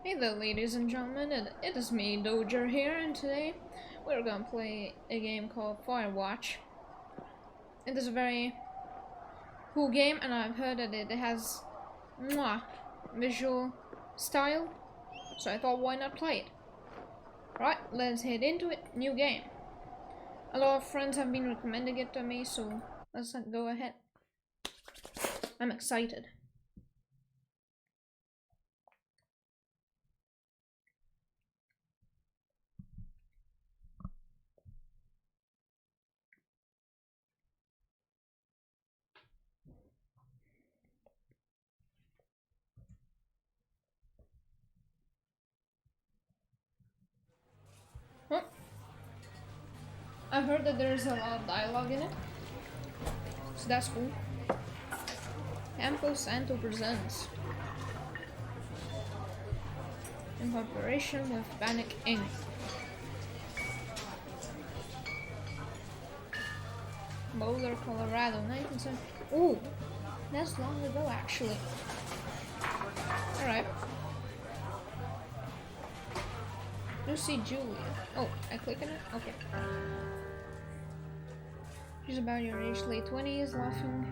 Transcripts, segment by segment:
Hey there, ladies and gentlemen, it is me, Dojer here, and today we're gonna play a game called Firewatch. It is a very cool game, and I've heard that it has visual style, so I thought why not play it? Right, let's head into it. New game. A lot of friends have been recommending it to me, so let's go ahead. I'm excited. Huh? I heard that there's a lot of dialogue in it, so that's cool. Campo Santo presents in cooperation with Panic Inc. Boulder, Colorado, 1970. Ooh, that's long ago actually. Alright. Lucy Julia. Oh, I click on it? Okay. She's about your age, late 20s, laughing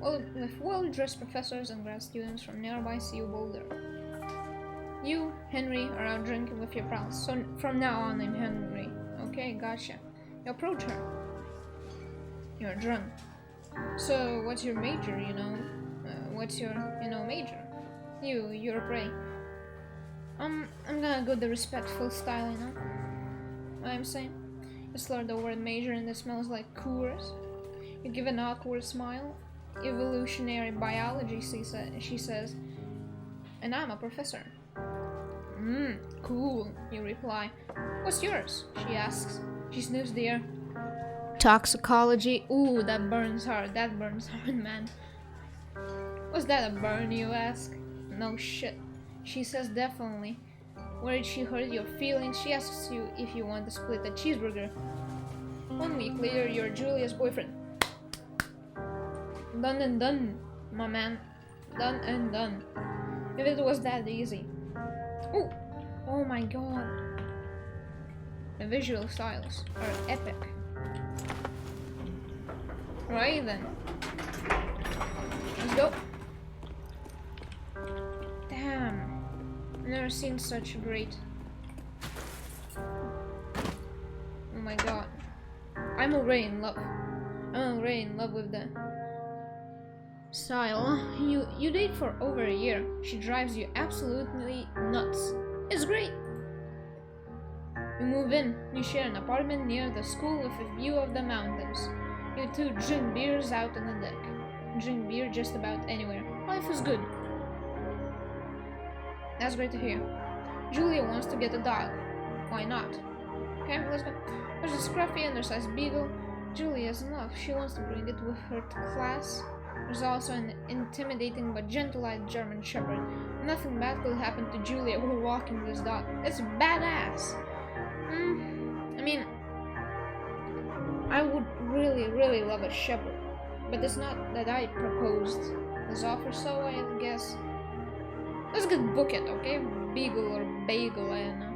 with well-dressed professors and grad students from nearby CU Boulder. You, Henry, are out drinking with your pals, so from now on I'm Henry. Okay, gotcha. You approach her. You're drunk. So, what's your major, what's your, major? You're a prey. I'm gonna go the respectful style, what I'm saying? You slur the word major and it smells like Coors. You give an awkward smile. Evolutionary biology, she says. And I'm a professor. Cool, you reply. What's yours? She asks. She sniffs the air. Toxicology. Ooh, that burns hard. That burns hard, man. Was that a burn, you ask? No shit. She says definitely. Where did she hurt your feelings? She asks you if you want to split a cheeseburger. 1 week later, you're Julia's boyfriend. Done and done, my man. Done and done. If it was that easy. Ooh! Oh my god. The visual styles are epic. Right then. Let's go. Damn. I've never seen such great. Oh my god. I'm already in love. I'm already in love with the style. You date for over a year. She drives you absolutely nuts. It's great. You move in. You share an apartment near the school with a view of the mountains. You two drink beers out on the deck. Drink beer just about anywhere. Life is good. That's great to hear. Julia wants to get a dog. Why not? Okay, let's go. There's a scruffy, undersized beagle. Julia's in love. She wants to bring it with her to class. There's also an intimidating but gentle-eyed German shepherd. Nothing bad could happen to Julia while walking this dog. It's badass. I mean, I would really love a shepherd, but it's not that I proposed this offer, so I guess let's get book it, okay? Beagle or bagel, I don't know.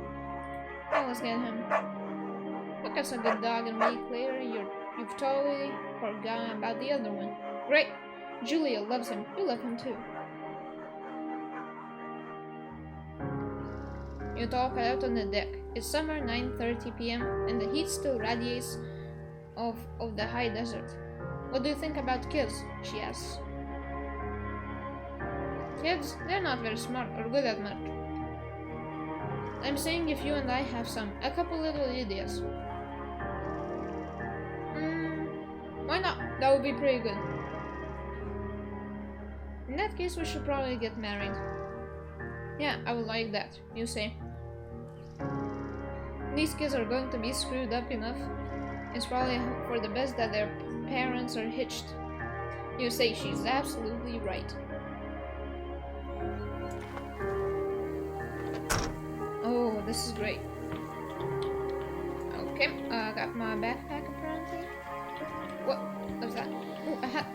Yeah, let's get him. Look, that's a good dog, and a week later, you've totally forgotten about the other one. Great! Julia loves him. You love him too. You talk out on the deck. It's summer, 9:30 p.m., and the heat still radiates of the high desert. What do you think about kids? She asks. Kids, they're not very smart or good at much. I'm saying if you and I have a couple little ideas. Why not? That would be pretty good. In that case, we should probably get married. Yeah, I would like that, you say. These kids are going to be screwed up enough. It's probably for the best that their parents are hitched. You say she's absolutely right. Oh, this is great. Okay, I got my backpack apparently. What's that? Oh, a hat.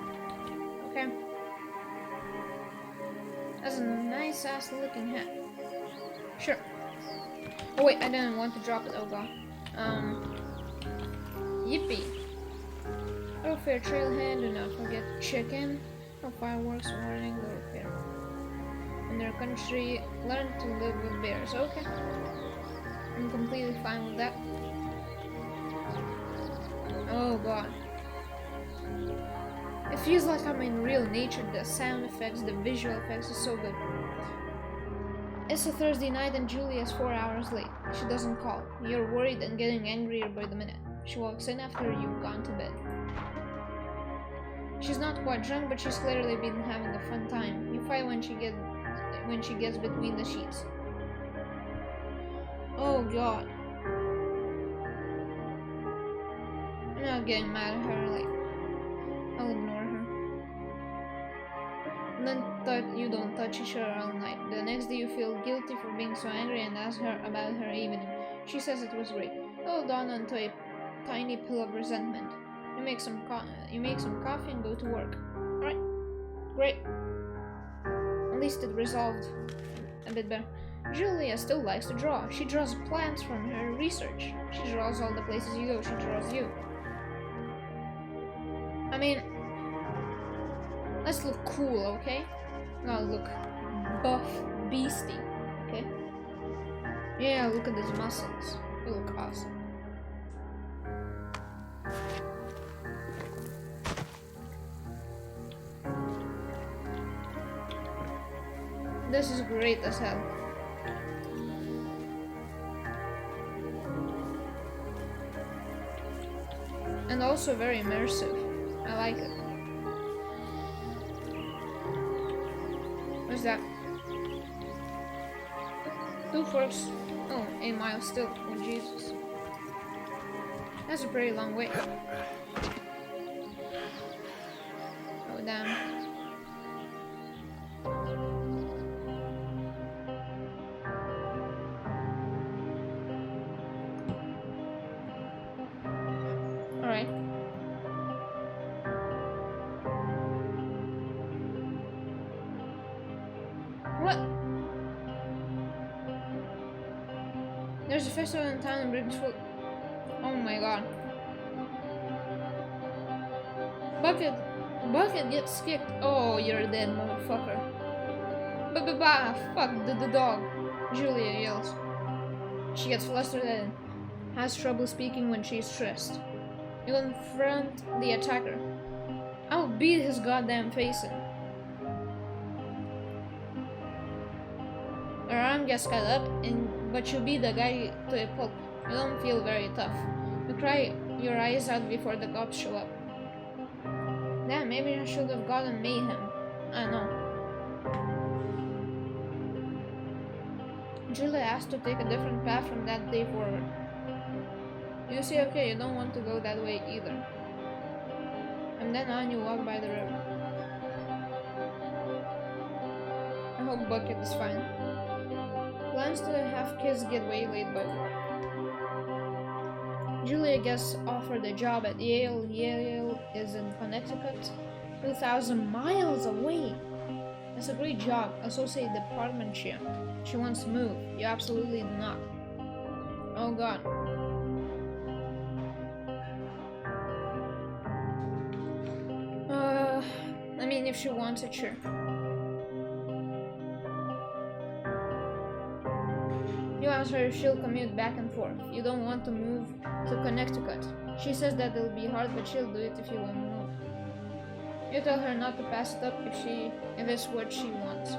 Okay. That's a nice ass looking hat. Sure. Oh wait, I didn't want to drop it. Oh god. Yippee. Oh, fair trailhead. Do not forget to check in. Oh, fireworks warning. Go repair. In their country, learn to live with bears. Okay. I'm completely fine with that. Oh god. It feels like I'm in real nature. The sound effects, the visual effects are so good. It's a Thursday night and Julia is 4 hours late. She doesn't call. You're worried and getting angrier by the minute. She walks in after you've gone to bed. She's not quite drunk, but she's clearly been having a fun time. You fight when she gets between the sheets. Oh god. I'm not getting mad at her, like, I'll ignore her. And then you don't touch each other all night. The next day you feel guilty for being so angry and ask her about her evening. She says it was great. It'll dawn onto a tiny pill of resentment. You make some coffee and go to work. Alright. Great. At least it resolved a bit better. Julia still likes to draw. She draws plants from her research. She draws all the places you go. She draws you. I mean, let's look cool, okay? Not look buff, beastie, okay? Yeah, look at these muscles. They look awesome. This is great as hell. And also very immersive. I like it. What's that? 2 forks. Oh, 8 miles still. Oh, Jesus. That's a pretty long way. Oh, damn. Alright. What? There's a festival in town and brings food. Oh my god. Bucket gets kicked. Oh, you're dead, motherfucker. Ba-ba-ba! Fuck the dog. Julia yells. She gets flustered and has trouble speaking when she's stressed. You confront the attacker. I'll beat his goddamn face in. Her arm gets cut up, but you beat the guy to a pulp. You don't feel very tough. You cry your eyes out before the cops show up. Damn, maybe I should have gotten mayhem. I know. Julia asked to take a different path from that day forward. You say okay, you don't want to go that way either. From then on, you walk by the river. I hope Bucket is fine. Plans to have kids get waylaid by work. Julia gets offered a job at Yale. Yale is in Connecticut, 2,000 miles away. It's a great job, associate department chair. She wants to move. You absolutely do not. Oh god. I mean, if she wants it, sure. You ask her if she'll commute back and forth. You don't want to move to Connecticut. She says that it'll be hard, but she'll do it if you won't move. You tell her not to pass it up if it's what she wants.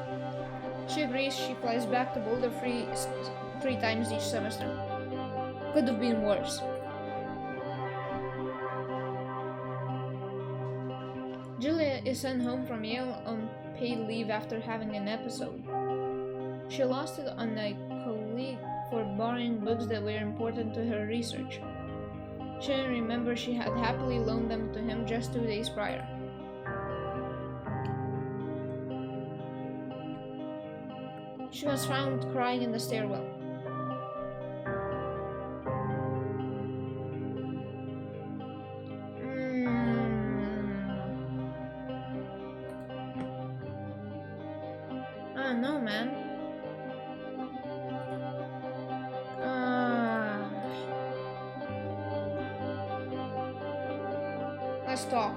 She agrees. She flies back to Boulder three times each semester. Could have been worse. Julia is sent home from Yale on paid leave after having an episode. She lost it on a colleague for borrowing books that were important to her research. She didn't remember she had happily loaned them to him just 2 days prior. She was found crying in the stairwell. I don't know, man. Let's talk.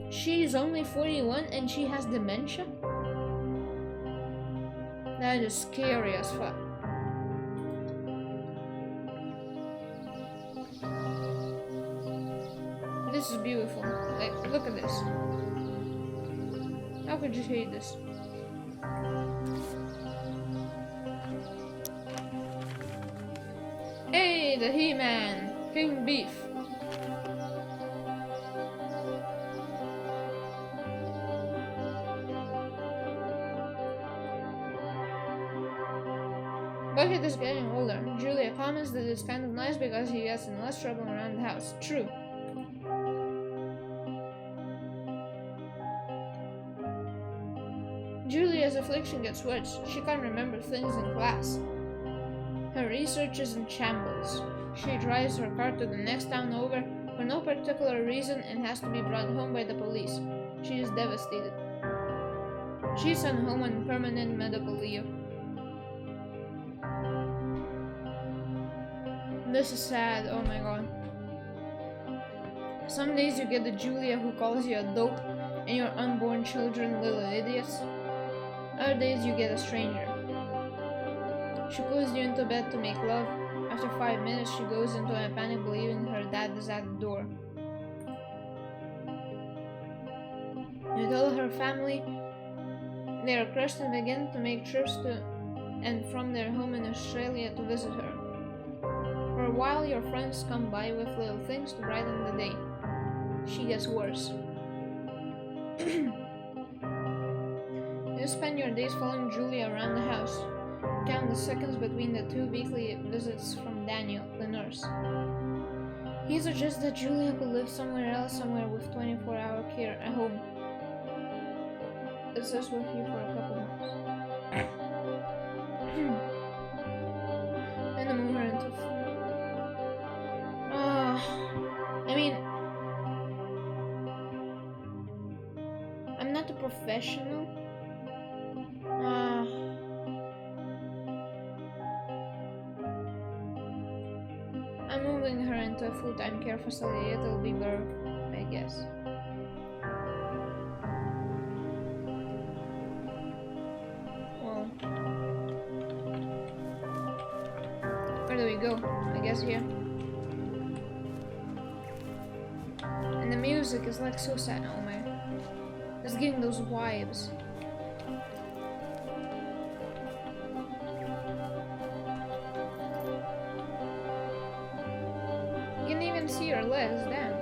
She's only 41 and she has dementia? That is scary as fuck. This is beautiful. Like, look at this. How could you hate this? Hey, the He-Man! King Beef! Bucket is getting older. Julia comments that it's kind of nice because he gets in less trouble around the house. True. Julia's affliction gets worse. She can't remember things in class. Her research is in shambles. She drives her car to the next town over for no particular reason and has to be brought home by the police. She is devastated. She's sent home on permanent medical leave. This is sad, oh my god. Some days you get the Julia who calls you a dope and your unborn children little idiots. Other days you get a stranger. She pulls you into bed to make love. After 5 minutes she goes into a panic believing her dad is at the door. You tell her family they are crushed and begin to make trips to and from their home in Australia to visit her. For a while your friends come by with little things to brighten the day. She gets worse. You spend your days following Julia around the house. Count the seconds between the 2 weekly visits from Daniel, the nurse. He suggests that Julia could live somewhere else, somewhere with 24-hour care at home. It says with you for a couple months. And the move her into I mean, I'm not a professional. I'm moving her into a full-time care facility. It'll be better, I guess. Well, where do we go? I guess here. And the music is like so sad. Oh my, it's giving those vibes. You can even see her legs, damn.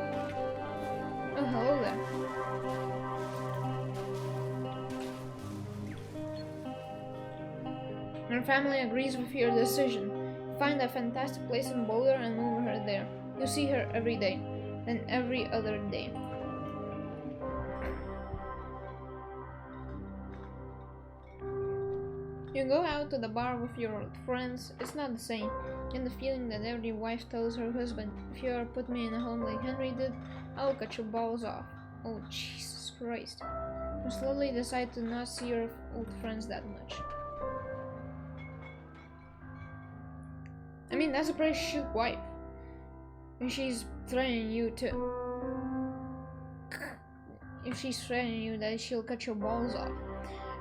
Oh, hello there. Her family agrees with your decision. Find a fantastic place in Boulder and move her there. You see her every day, then every other day. You go out to the bar with your old friends. It's not the same. And the feeling that every wife tells her husband, if you ever put me in a home like Henry did, I'll cut your balls off. Oh, Jesus Christ. You slowly decide to not see your old friends that much. I mean, that's a pretty shit wife. And she's threatening you to... If she's threatening you that she'll cut your balls off.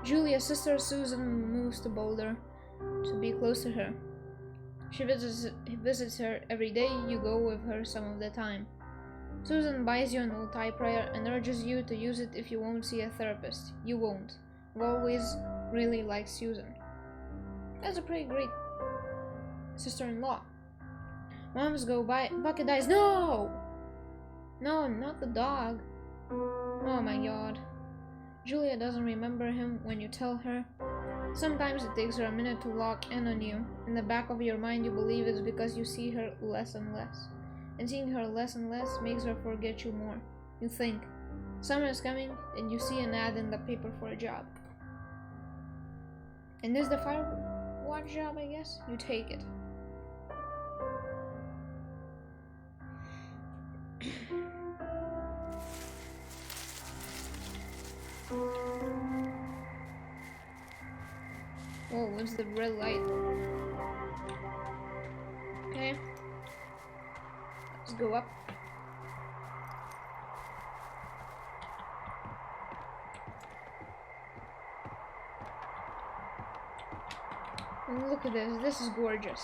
Julia's sister Susan moves to Boulder to be close to her. She visits her every day. You go with her some of the time. Susan buys you an old typewriter and urges you to use it if you won't see a therapist. You won't. I've always really liked Susan. That's a pretty great sister-in-law. Moms go by. Bucket dies. No! No, not the dog. Oh my god. Julia doesn't remember him when you tell her. Sometimes it takes her a minute to lock in on you. In the back of your mind you believe it's because you see her less and less. And seeing her less and less makes her forget you more. You think, summer is coming, and you see an ad in the paper for a job. And this is the Firewatch job, I guess? You take it. it's the red light. Okay. Let's go up. And look at this. This is gorgeous.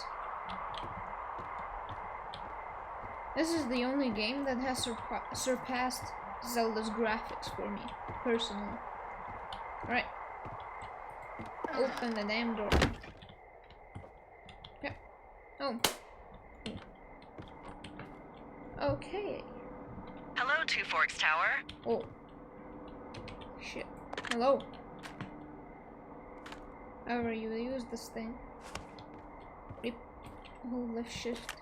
This is the only game that has surpassed Zelda's graphics for me, personally. Alright. Open the damn door. Okay. Oh. Okay. Hello, Two Forks Tower. Oh. Shit. Hello. However you use this thing. Rip. Hold left shift.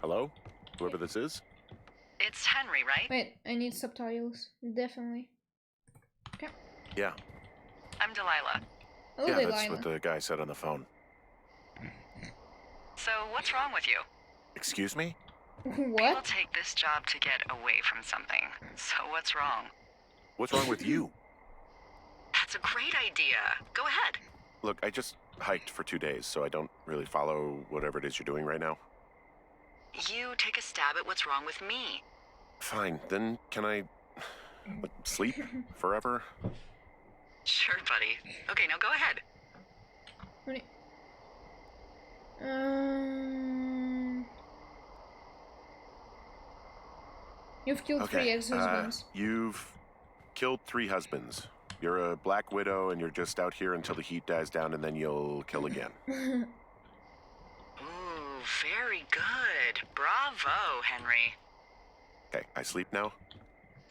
Hello? Whoever this is? It's Henry, right? Wait, I need subtitles. Definitely. Okay. Yeah. I'm Delilah. Hello, Yeah, Delilah. that's what the guy said on the phone. So, what's wrong with you? Excuse me? We'll What? take this job to get away from something. So, what's wrong? What's wrong with you? That's a great idea. Go ahead. Look, I just hiked for 2 days, so I don't really follow whatever it is you're doing right now. You take a stab at what's wrong with me. Fine, then can I sleep forever? Sure, buddy. Okay, now go ahead. What do You've killed 3 ex-husbands. You've killed 3 husbands. You're a black widow and you're just out here until the heat dies down and then you'll kill again. Ooh, very good. Bravo, Henry. Okay, I sleep now?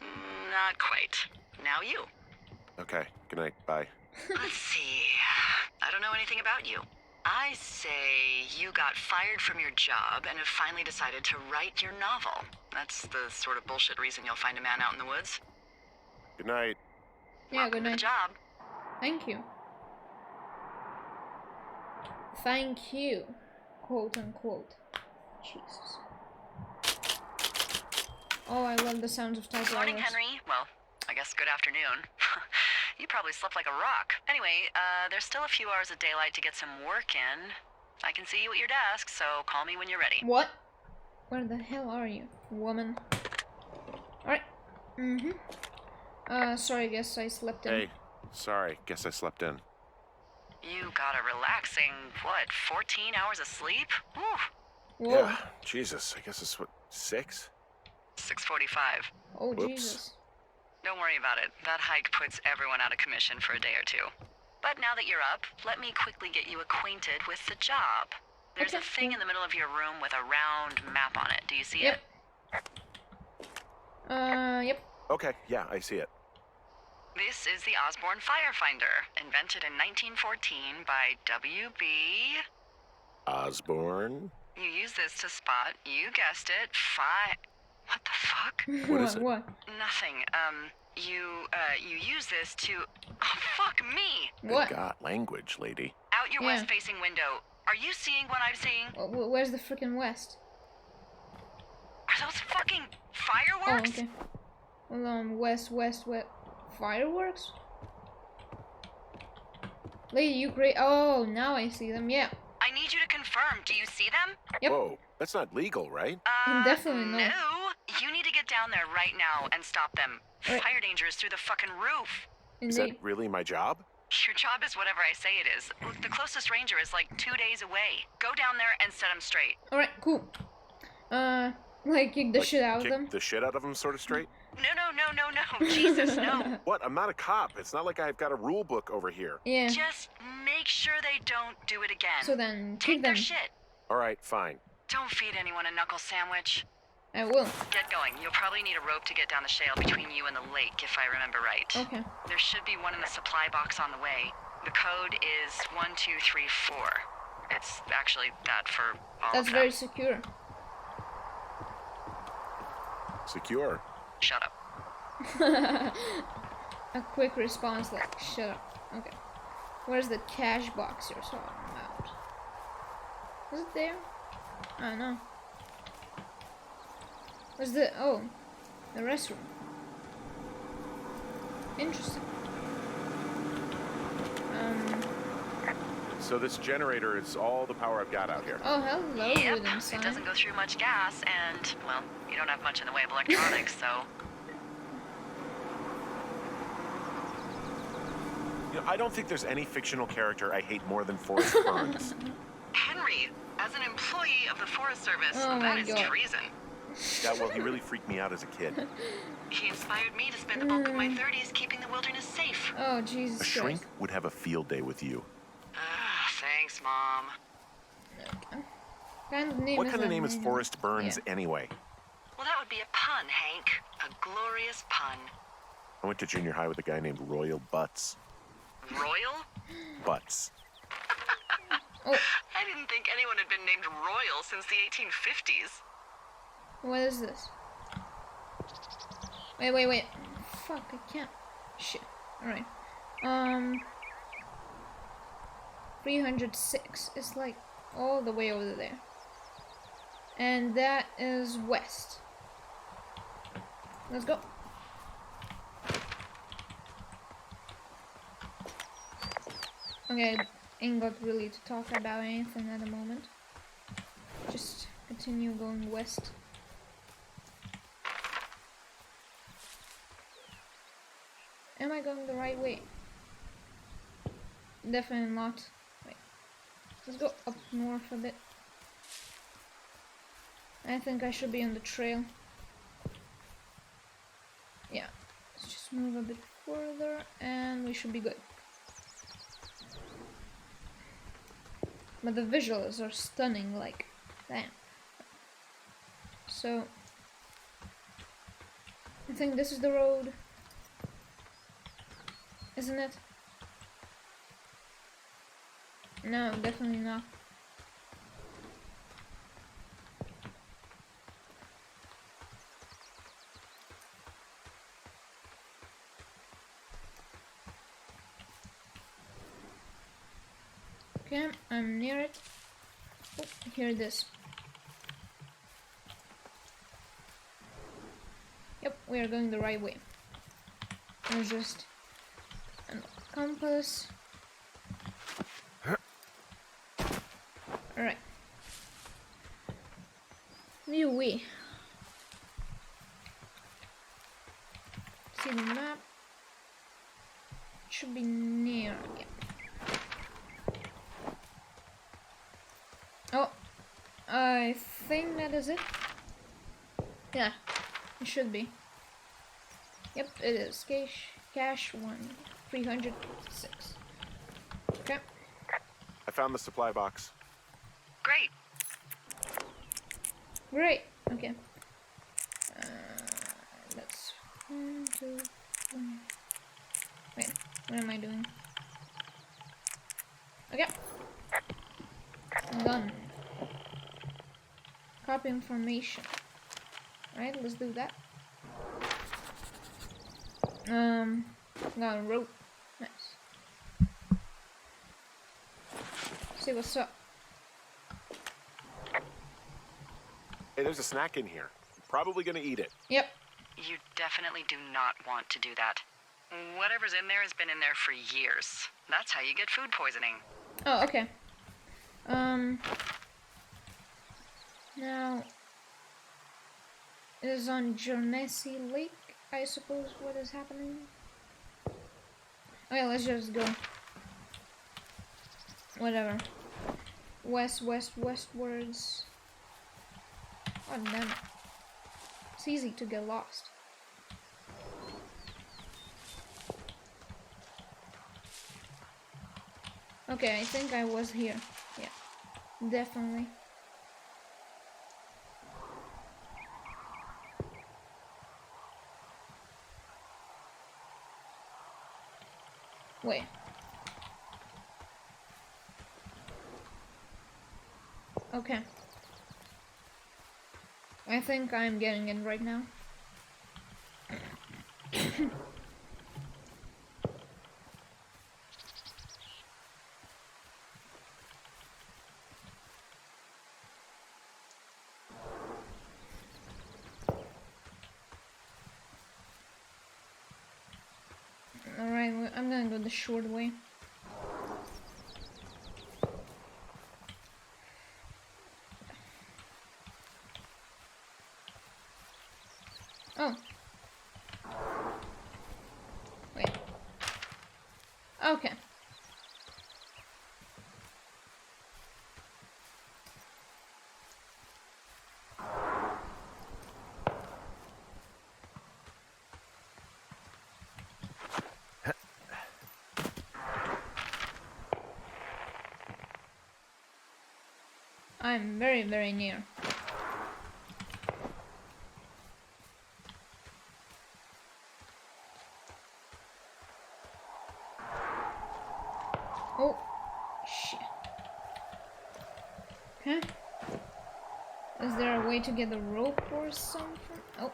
Not quite. Now you. Okay, good night, bye. Let's see. I don't know anything about you. I say you got fired from your job and have finally decided to write your novel. That's the sort of bullshit reason you'll find a man out in the woods. Good night. Yeah, Welcome good to the night. job. Thank you. Thank you. Quote unquote. Jesus. Oh, I love the sounds of typewriters. Morning, Henry. Well, I guess good afternoon. You probably slept like a rock. Anyway, there's still a few hours of daylight to get some work in. I can see you at your desk, so call me when you're ready. What? Where the hell are you, woman? Alright. Sorry, guess I slept in. Hey, sorry, guess I slept in. You got a relaxing, 14 hours of sleep? Whew. Whoa. Yeah, Jesus, I guess it's what, 6? 6:45. Oh, Whoops. Jesus. Don't worry about it. That hike puts everyone out of commission for a day or two. But now that you're up, let me quickly get you acquainted with the job. There's Okay, a thing in the middle of your room with a round map on it. Do you see Yep. it? Yep. Okay, yeah, I see it. This is the Osborne Firefinder, invented in 1914 by W.B. Osborne? You use this to spot, you guessed it, What the fuck? What is it? What? Nothing. You use this to... Oh, fuck me! What? Good God, language, lady. Out your Yeah. west-facing window. Are you seeing what I'm seeing? Where's the freaking west? Are those fucking Oh, fireworks? okay. Hold on, west. Fireworks? Lady, you great. Oh, now I see them. Yeah. I need you to confirm. Do you see them? Yep. Whoa, that's not legal, right? Definitely not. No. You need to get down there right now and stop them. Right. Fire danger is through the fucking roof. Is Indeed. that really my job? Your job is whatever I say it is. Look, the closest ranger is like 2 days away. Go down there and set them straight. Alright, cool. Like kick the shit out of kick them. the shit out of them, sort of straight? No. Jesus, no. What? I'm not a cop. It's not like I've got a rule book over here. Yeah. Just make sure they don't do it again. So then, Take kick their them. shit. All right, fine. Don't feed anyone a knuckle sandwich. I will. Get going. You'll probably need a rope to get down the shale between you and the lake, if I remember right. Okay. There should be one in the supply box on the way. The code is 1234. It's actually that for all That's of very them. secure. Secure. Shut up. A quick response like, shut up. Okay. Where's the cash box you're talking about? Is it there? I don't know. Where's the... Oh. The restroom. Interesting. So this generator is all the power I've got out here. Oh, hello, Yep, wooden it sign. doesn't go through much gas, and, well, you don't have much in the way of electronics, so... You know, I don't think there's any fictional character I hate more than Forrest Burns. Henry, as an employee of the Forest Service, Oh that my is God. treason. Yeah, well, he really freaked me out as a kid. He inspired me to spend the bulk of my 30s keeping the wilderness safe. Oh, Jesus A shrink Christ. would have a field day with you. Thanks, Mom. Okay. Kind of name What is kind of that name is Forrest Burns anyway? Well, that would be a pun, Hank. A glorious pun. I went to junior high with a guy named Royal Butts. Royal? Butts. Oh, I didn't think anyone had been named Royal since the 1850s. what is this? Wait. Fuck, I can't. Shit. Alright. 306 is like all the way over there. And that is west. Let's go. Okay, ain't got really to talk about anything at the moment. Just continue going west. Am I going the right way? Definitely not. Wait. Let's go up north a bit. I think I should be on the trail. Yeah. Let's just move a bit further and we should be good. But the visuals are stunning, like, damn. So, I think this is the road. Isn't it? No, definitely not. Okay, I'm near it. Oh, hear this. Yep, we are going the right way. There's just a compass. Alright. View we. See the map. Should be near. Yeah. Oh, I think that is it. Yeah, it should be. Yep, it is. Cache 306. Okay. I found the supply box. Great. Great. Okay. That's 1, 2, 3. Wait, what am I doing? Okay. Done. Copy information. Alright, let's do that. Got a rope. Nice. See what's up. Hey, there's a snack in here. I'm probably gonna eat it. Yep. You definitely do not want to do that. Whatever's in there has been in there for years. That's how you get food poisoning. Oh, okay. Now, it is on Genesee Lake, I suppose, what is happening. Okay, let's just go. Whatever. Westwards. Oh, damn it. It's easy to get lost. Okay, I think I was here. Yeah, definitely. Wait. Okay. I think I'm getting it right now. the short way. Oh. Wait. Okay. I'm very, very near. Oh, shit. Okay. Is there a way to get a rope or something? Oh.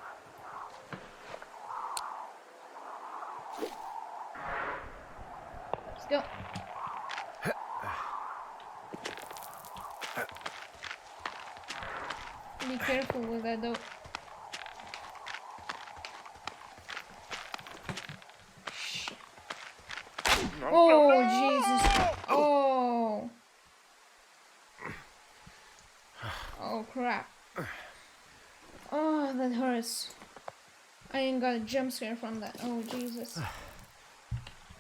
Let's go. Be careful with that though. Shit. Oh, Jesus. Oh. Oh, crap. Oh, that hurts. I ain't got a jump scare from that. Oh, Jesus.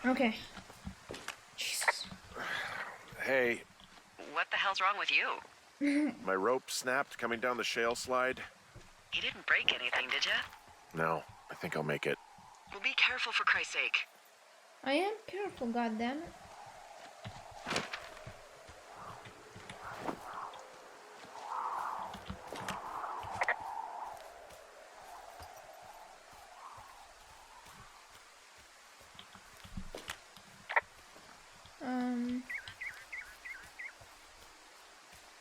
Okay. Jesus. Hey, What the hell's wrong with you? my rope snapped coming down the shale slide. You didn't break anything, did you? No, I think I'll make it. Well, be careful for Christ's sake. I am careful, goddammit.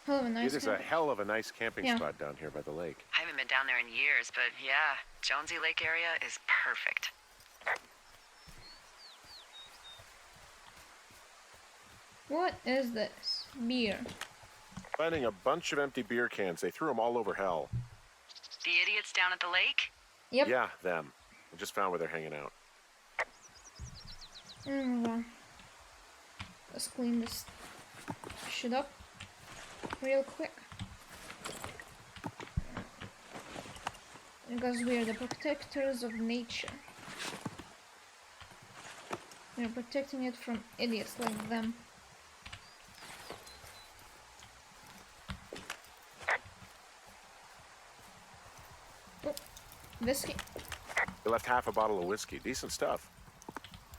Hell of a nice It is a hell of a nice camping Yeah. spot down here by the lake. I haven't been down there in years, but yeah, Jonesy Lake area is perfect. What is this? Beer. Finding a bunch of empty beer cans. They threw them all over hell. The idiots down at the lake? Yep. Yeah, them. I just found where they're hanging out. Well, let's clean this shit up real quick. Because we are the protectors of nature. We are protecting it from idiots like them. Oh, whiskey. They left half a bottle of whiskey. Decent stuff.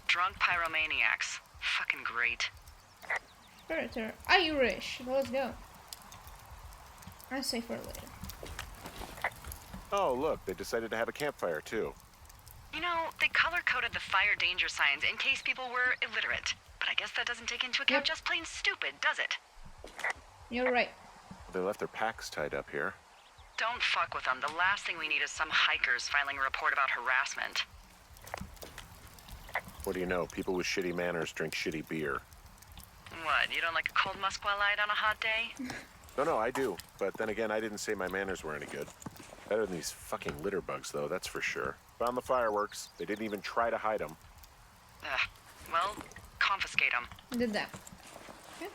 Drunk pyromaniacs. Fucking great. Spiritor. Irish. Let's go. I say for later. Oh, look, they decided to have a campfire, too. You know, they color-coded the fire danger signs in case people were illiterate. But I guess that doesn't take into account Yep. just plain stupid, does it? You're right. They left their packs tied up here. Don't fuck with them. The last thing we need is some hikers filing a report about harassment. What do you know? People with shitty manners drink shitty beer. What, you don't like a cold Musqualite on a hot day? No, I do. But then again, I didn't say my manners were any good. Better than these fucking litter bugs, though, that's for sure. Found the fireworks. They didn't even try to hide them. Ugh. Well, confiscate them. Did that. Okay.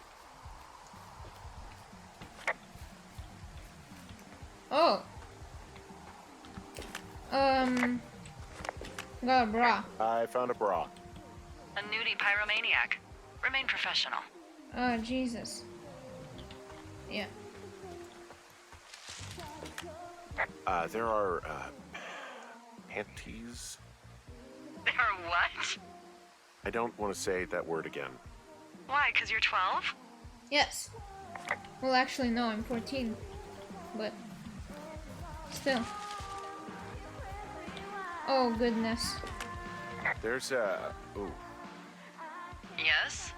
Oh. Got a bra. I found a bra. A nudie pyromaniac. Remain professional. Oh, Jesus. Yeah. There are, panties? There are what? I don't want to say that word again. Why, 'cause you're 12? Yes. Well, actually, no, I'm 14. But still. Oh, goodness. There's a... Ooh. Yes?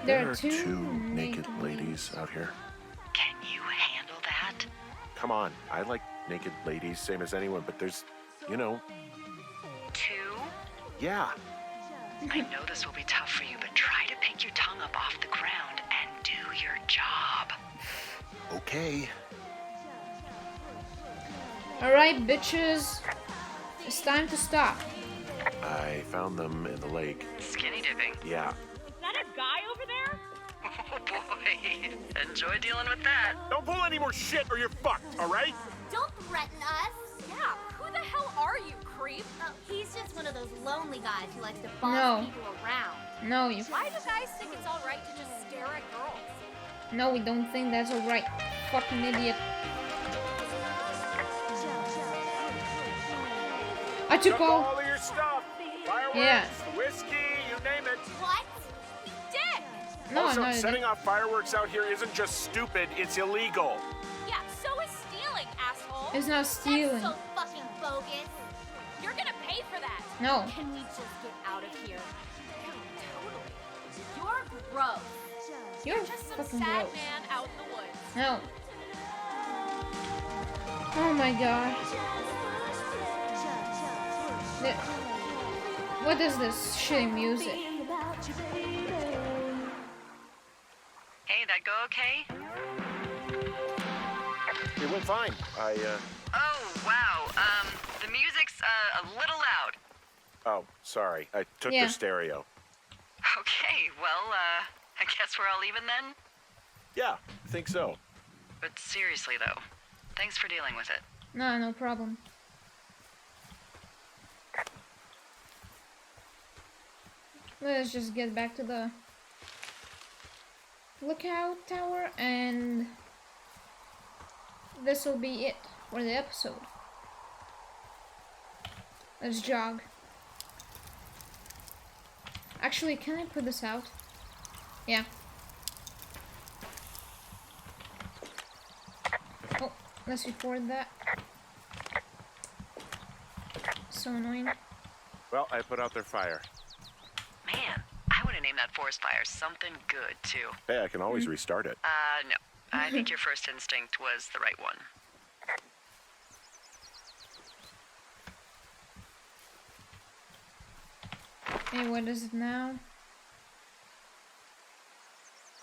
There are two two naked ladies out here. Can you handle that? Come on, I like naked ladies, same as anyone, but there's, you know... 2? Yeah. I know this will be tough for you, but try to pick your tongue up off the ground and do your job. Okay. Alright, bitches. It's time to stop. I found them in the lake. Skinny dipping. Yeah. Is that a guy over there? Oh boy. Enjoy dealing with that. Don't pull any more shit or you're fucked, all right? Don't threaten us. Yeah, who the hell are you, creep? Oh, he's just one of those lonely guys who likes to boss No. people around. No, you. Why do guys think it's alright to just stare at girls? No, we don't think that's alright. Fucking idiot. I took all. all of your stuff. Fireworks, Yeah. whiskey, you name it. What? Dick! No, Also, no, setting off fireworks out here isn't just stupid, it's illegal. Yeah, so is stealing, asshole. it's not stealing. That's so fucking bogus. You're gonna pay for that. No. Can we just get out of here? Totally. You're gross. You're Just some fucking sad gross. man out in the woods. No. Oh my god. What is this shitty music? Hey, that go okay? It went fine. Oh, wow. The music's a little loud. Oh, sorry. I took Yeah. the stereo. Okay, well, I guess we're all even then? Yeah, I think so. But seriously, though, thanks for dealing with it. No, no problem. Let's just get back to the lookout tower, and this will be it for the episode. Let's jog. Actually, can I put this out? Yeah. Oh, let's record that. So annoying. Well, I put out their fire. Man, I would have named that forest fire something good, too. Hey, I can always restart it. No. I think your first instinct was the right one. Hey, what is it now?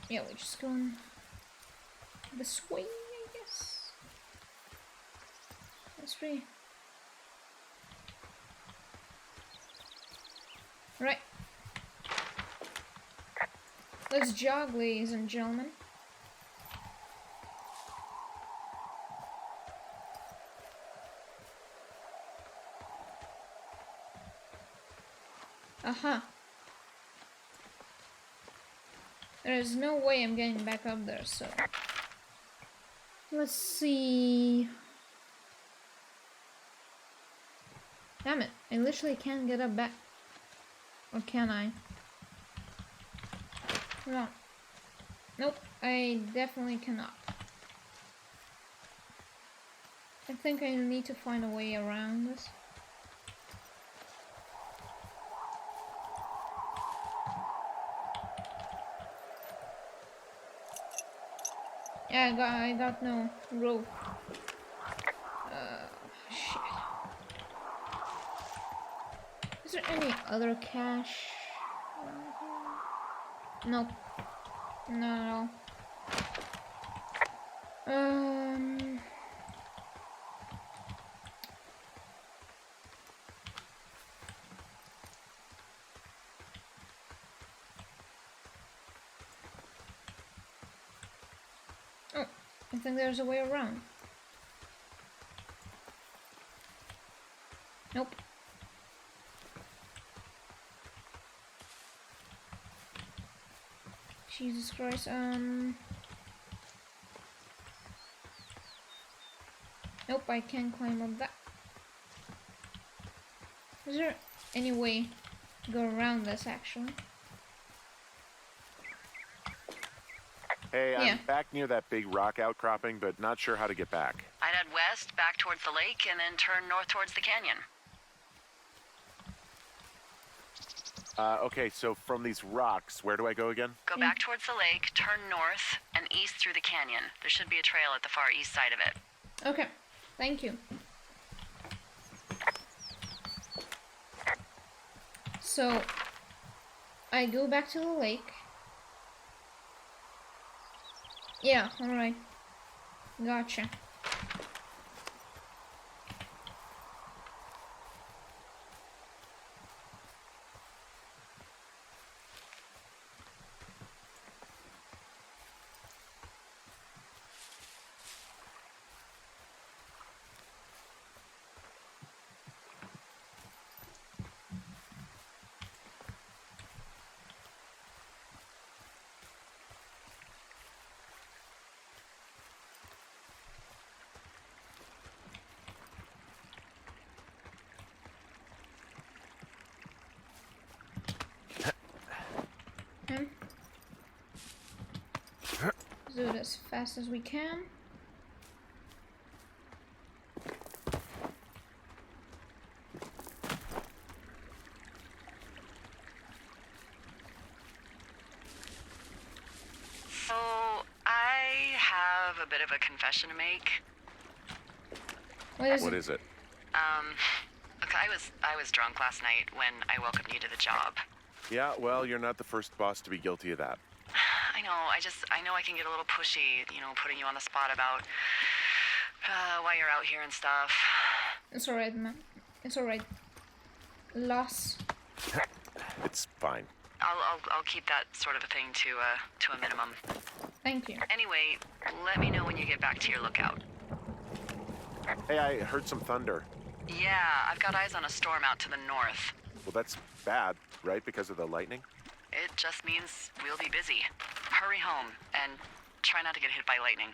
Yeah, we're just going this way, I guess. That's pretty. Right. Let's jog, ladies and gentlemen. Aha. There is no way I'm getting back up there, so let's see. Damn it, I literally can't get up back. Or can I? No. Nope, I definitely cannot. I think I need to find a way around this. Yeah, I got no rope. Shit. Is there any other cache? Nope. No. Oh, I think there's a way around. Nope. Jesus Christ, nope, I can't climb up that. Is there any way to go around this, actually? Hey, Yeah. I'm back near that big rock outcropping, but not sure how to get back. I'd head west, back towards the lake, and then turn north towards the canyon. Okay, so from these rocks, where do I go again? Go back towards the lake, turn north, and east through the canyon. There should be a trail at the far east side of it. Okay, thank you. So, I go back to the lake. Yeah, alright. Gotcha. him. Let's do it as fast as we can. So, I have a bit of a confession to make. What What is is it? Look, I was drunk last night when I welcomed you to the job. Yeah, well, you're not the first boss to be guilty of that. I know, I know I can get a little pushy, you know, putting you on the spot about why you're out here and stuff. It's alright, man. It's alright. Loss. It's fine. I'll keep that sort of a thing to a minimum. Thank you. Anyway, let me know when you get back to your lookout. Hey, I heard some thunder. Yeah, I've got eyes on a storm out to the north. Well, that's bad, right? Because of the lightning? It just means we'll be busy. Hurry home and try not to get hit by lightning.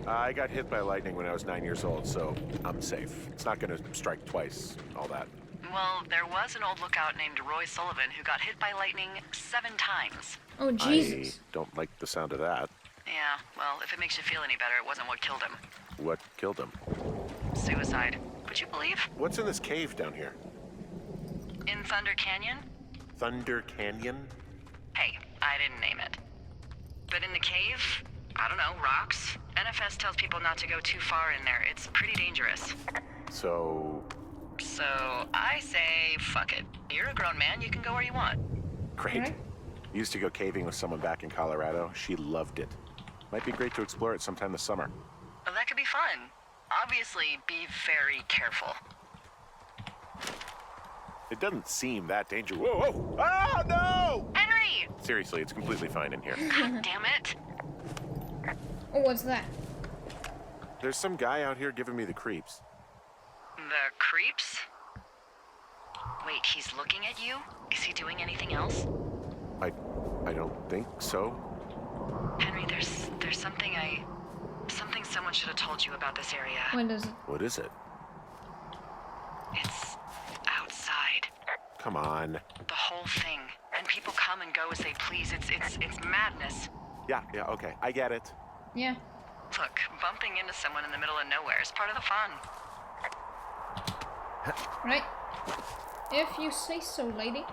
I got hit by lightning when I was 9 years old, so I'm safe. It's not gonna strike twice, all that. Well, there was an old lookout named Roy Sullivan who got hit by lightning 7 times. Oh, Jesus. I don't like the sound of that. Yeah, well, if it makes you feel any better, it wasn't what killed him. What killed him? Suicide. Would you believe? What's in this cave down here? In Thunder Canyon? Thunder Canyon? Hey, I didn't name it. But in the cave, I don't know, rocks? NFS tells people not to go too far in there. It's pretty dangerous. So, So I say, fuck it. You're a grown man, you can go where you want. great. Right. Used to go caving with someone back in Colorado. She loved it. Might be great to explore it sometime this summer. Well, that could be fun. Obviously, be very careful. It doesn't seem that dangerous. Whoa, whoa! Oh, no! Henry! Seriously, it's completely fine in here. God damn it. Oh, what's that? There's some guy out here giving me the creeps. The creeps? Wait, he's looking at you? Is he doing anything else? I don't think so. Henry, there's something someone should have told you about this area. What is it? What is it? It's outside. Come on. The whole thing. And people come and go as they please. It's madness. Yeah, okay. I get it. Yeah. Look, bumping into someone in the middle of nowhere is part of the fun. Right. If you say so, lady.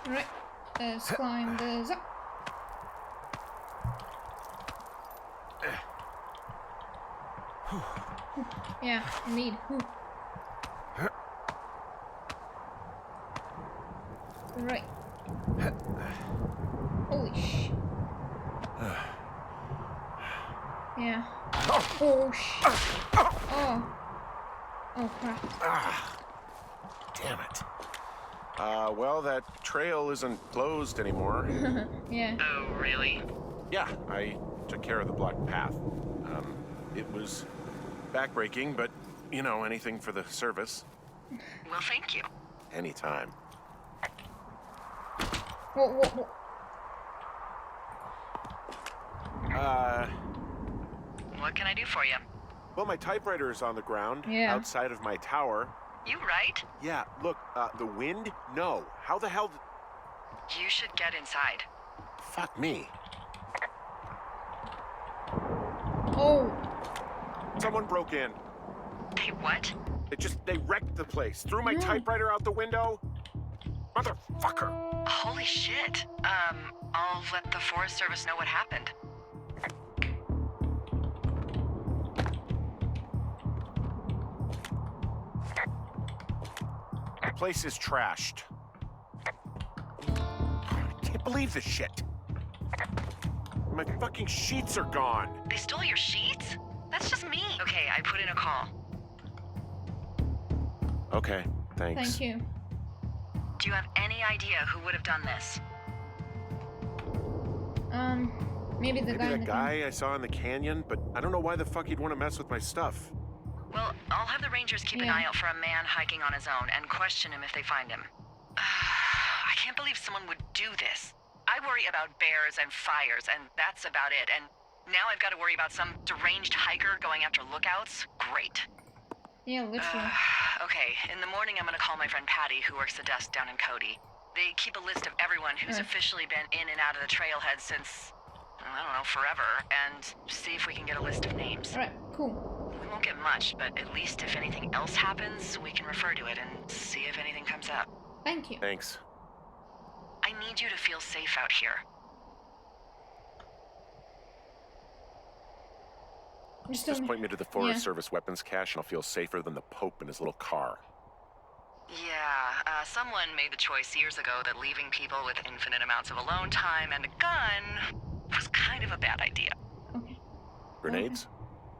Right. Let's climb this up. Yeah, indeed. Right. Holy sh. Yeah. Oh sh. Oh. Oh crap. Damn it. Well, that trail isn't closed anymore. Yeah. Oh, really? Yeah, I took care of the blocked path. It was backbreaking, but, you know, anything for the service. Well, thank you. Anytime. Whoa. What can I do for you? Well, my typewriter is on the ground Yeah. outside of my tower. You right? Yeah, look, the wind? No. How the hell You should get inside. Fuck me. Oh. Someone broke in. Hey, what? They wrecked the place. Threw my No. typewriter out the window. Motherfucker. Holy shit. I'll let the Forest Service know what happened. The place is trashed. I can't believe this shit. My fucking sheets are gone. They stole your sheets? That's just me. Okay, I put in a call. Okay, thanks. Thank you. Do you have any idea who would have done this? Maybe the Maybe guy in that the guy I saw in the canyon, but I don't know why the fuck he'd want to mess with my stuff. Well, I'll have the Rangers keep an Yeah. eye out for a man hiking on his own and question him if they find him. I can't believe someone would do this. I worry about bears and fires, and that's about it. And now I've got to worry about some deranged hiker going after lookouts? Great. Yeah, literally. Okay, in the morning I'm gonna call my friend Patty, who works the desk down in Cody. They keep a list of everyone who's Alright. officially been in and out of the trailhead since, I don't know, forever, and see if we can get a list of names. Alright, cool. We won't get much, but at least if anything else happens, we can refer to it and see if anything comes up. Thank you. Thanks. I need you to feel safe out here. Just tell Just me. point me to the Forest Yeah. Service weapons cache and I'll feel safer than the Pope in his little car. Yeah, someone made the choice years ago that leaving people with infinite amounts of alone time and a gun was kind of a bad idea. Okay. Grenades?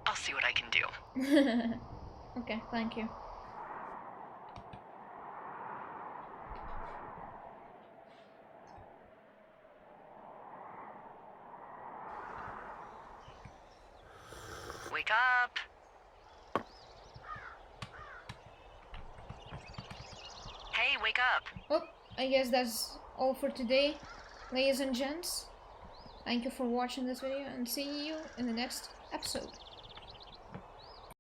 I'll see what I can do. Okay, thank you. Wake up! Hey, wake up! Well, I guess that's all for today, ladies and gents. Thank you for watching this video and see you in the next episode.